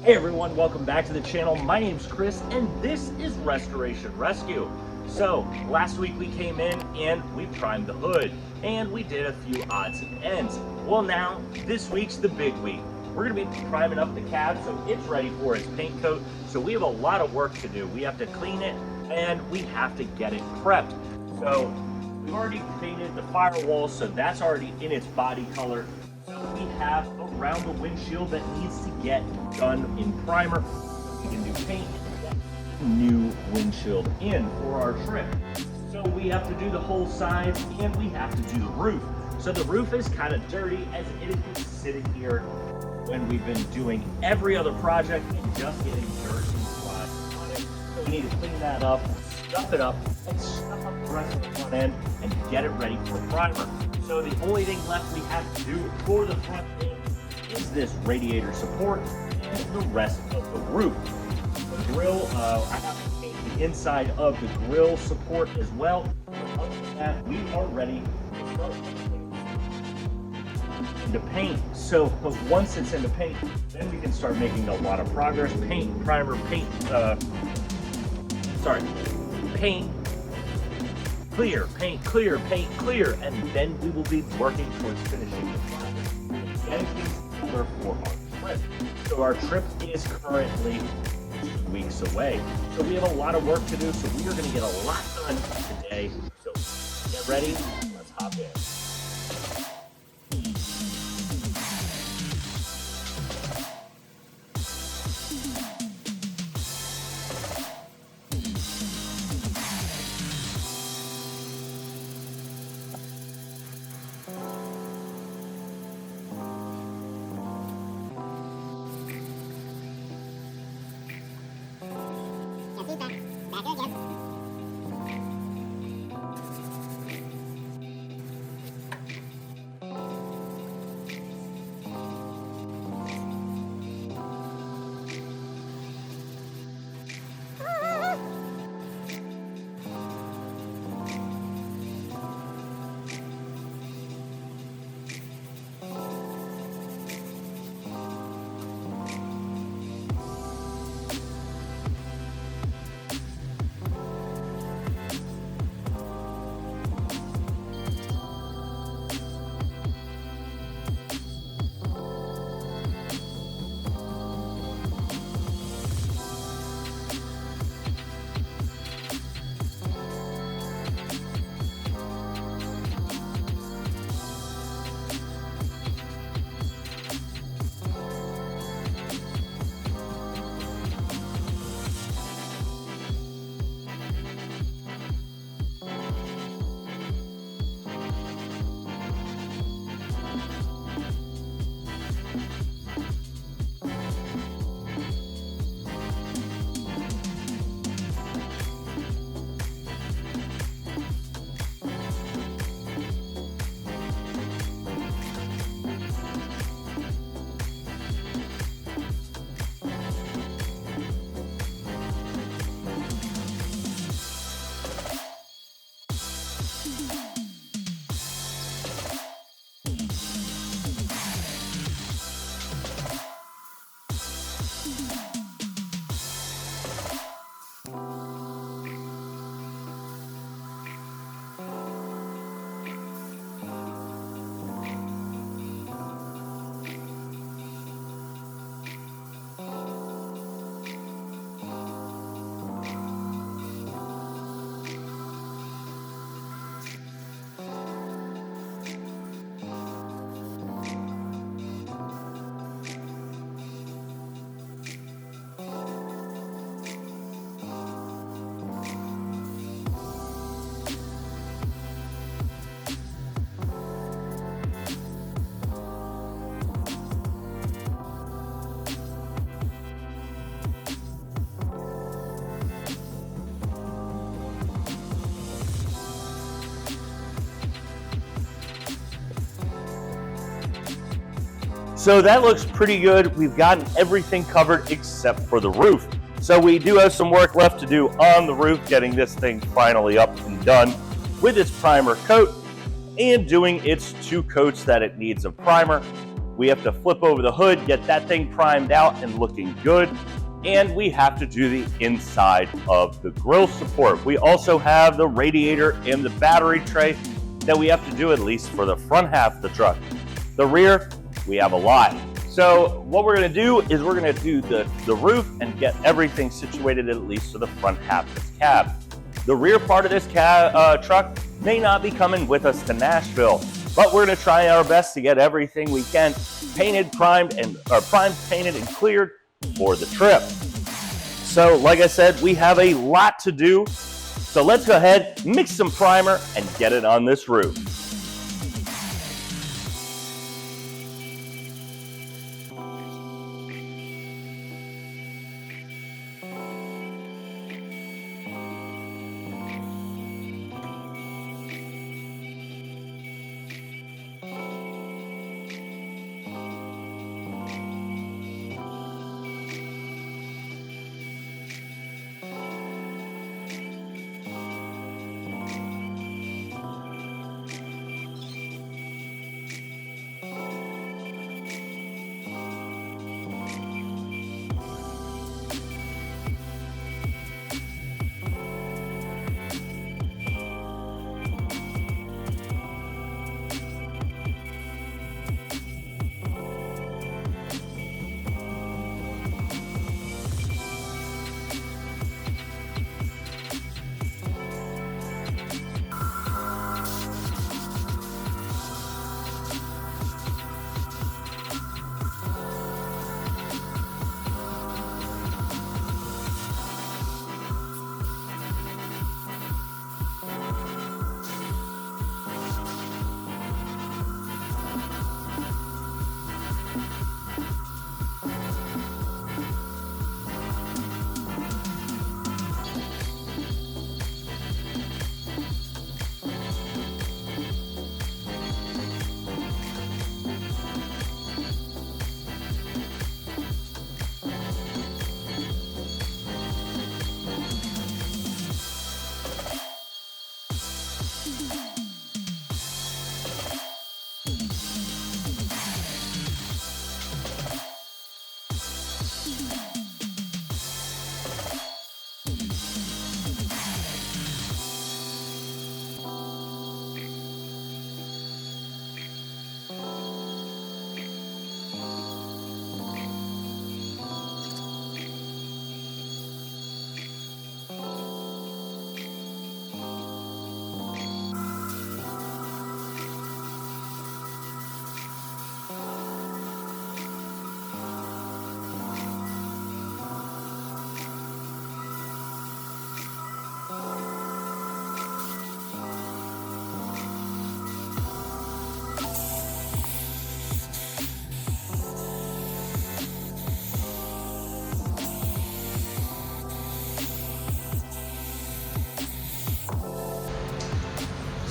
Hey everyone, welcome back to the channel. My name's Chris and this is Restoration Rescue. So last week we came in and we primed the hood and we did a few odds and ends. Well, now this week's the big week. We're going to be priming up the cab so it's ready for its paint coat. So we have a lot of work to do. We have to clean it and we have to get it prepped. So we've already painted the firewall, so that's already in its body color. So we have around the windshield that needs to get done in primer. We can do paint and get new windshield in for our trip. So we have to do the whole sides and we have to do the roof. So the roof is kind of dirty as it has been sitting here when we've been doing every other project and just getting dirt and slime on it. So we need to clean that up, stuff it up, and stuff up the rest of the front end and get it ready for primer. So the only thing left we have to do for the front end is this radiator support and the rest of the roof. The grill, I have to paint the inside of the grill support as well. Other than that, we are ready to start into paint. So once it's into paint, then we can start making a lot of progress. Paint, primer, paint, paint, clear, paint, clear, paint, clear, and then we will be working towards finishing the project. Getting things together for our trip. So our trip is currently 2 weeks away. So we have a lot of work to do, so we are going to get a lot done today. So get ready, let's hop in. So that looks pretty good. We've gotten everything covered except for the roof. So we do have some work left to do on the roof, getting this thing finally up and done with its primer coat and doing its 2 coats that it needs of primer. We have to flip over the hood, get that thing primed out and looking good. And we have to do the inside of the grill support. We also have the radiator and the battery tray that we have to do at least for the front half of the truck. The rear, we have a lot. So what we're gonna do is we're gonna do the roof and get everything situated at least for the front half of this cab. The rear part of this truck may not be coming with us to Nashville, but we're gonna try our best to get everything we can painted, primed, painted, and cleared for the trip. So like I said, we have a lot to do. So let's go ahead, mix some primer, and get it on this roof.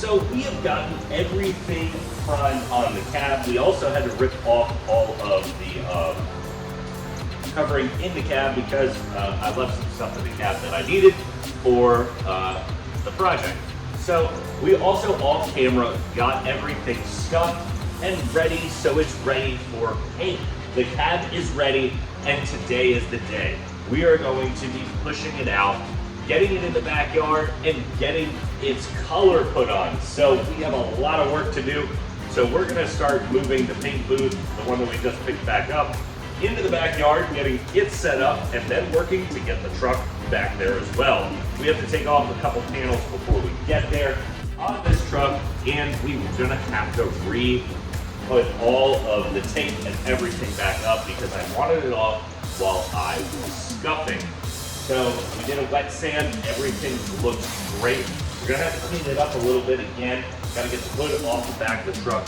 So we have gotten everything primed on the cab. We also had to rip off all of the covering in the cab because I left some stuff in the cab that I needed for the project. So we also off camera got everything stuffed and ready, so it's ready for paint. The cab is ready, and today is the day. We are going to be pushing it out, getting it in the backyard, and getting its color put on. So we have a lot of work to do. So we're gonna start moving the paint booth, the one that we just picked back up, into the backyard, getting it set up, and then working to get the truck back there as well. We have to take off a couple panels before we get there on this truck, and we're gonna have to re-put all of the tape and everything back up because I wanted it off while I was scuffing. So we did a wet sand, everything looks great. We're gonna have to clean it up a little bit again. Gotta get the hood off the back of the truck,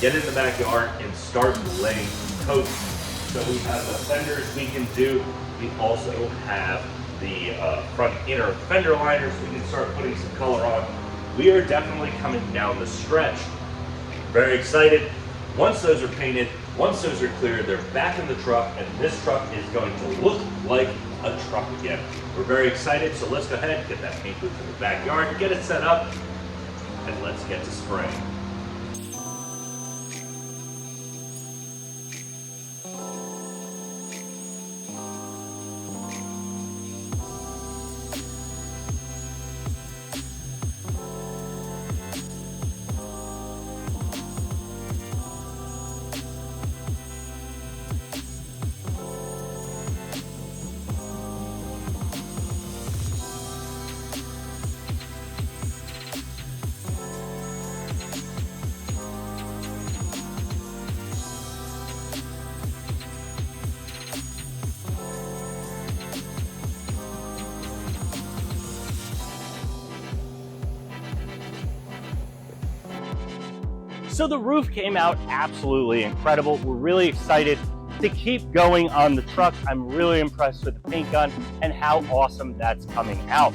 get in the backyard, and start laying coats. So we have the fenders we can do. We also have the front inner fender liners we can start putting some color on. We are definitely coming down the stretch. Very excited. Once those are painted, once those are cleared, they're back in the truck, and this truck is going to look like a truck again. We're very excited, so let's go ahead, get that paint booth in the backyard, get it set up, and let's get to spraying. So the roof came out absolutely incredible. We're really excited to keep going on the truck. I'm really impressed with the paint gun and how awesome that's coming out.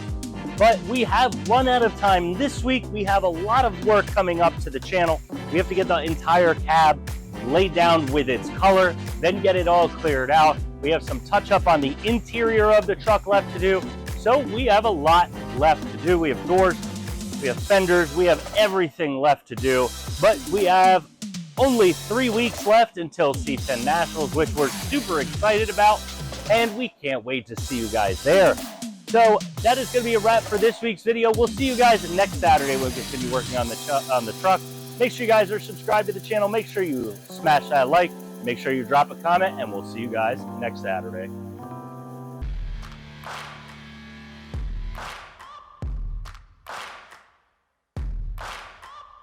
But we have run out of time this week. We have a lot of work coming up to the channel. We have to get the entire cab laid down with its color, then get it all cleared out. We have some touch up on the interior of the truck left to do. So we have a lot left to do. We have doors, we have fenders, we have everything left to do. But we have only 3 weeks left until C10 Nationals, which we're super excited about, and we can't wait to see you guys there. So that is going to be a wrap for this week's video. We'll see you guys next Saturday. We're just going to be working on the truck. Make sure you guys are subscribed to the channel. Make sure you smash that like. Make sure you drop a comment, and we'll see you guys next Saturday.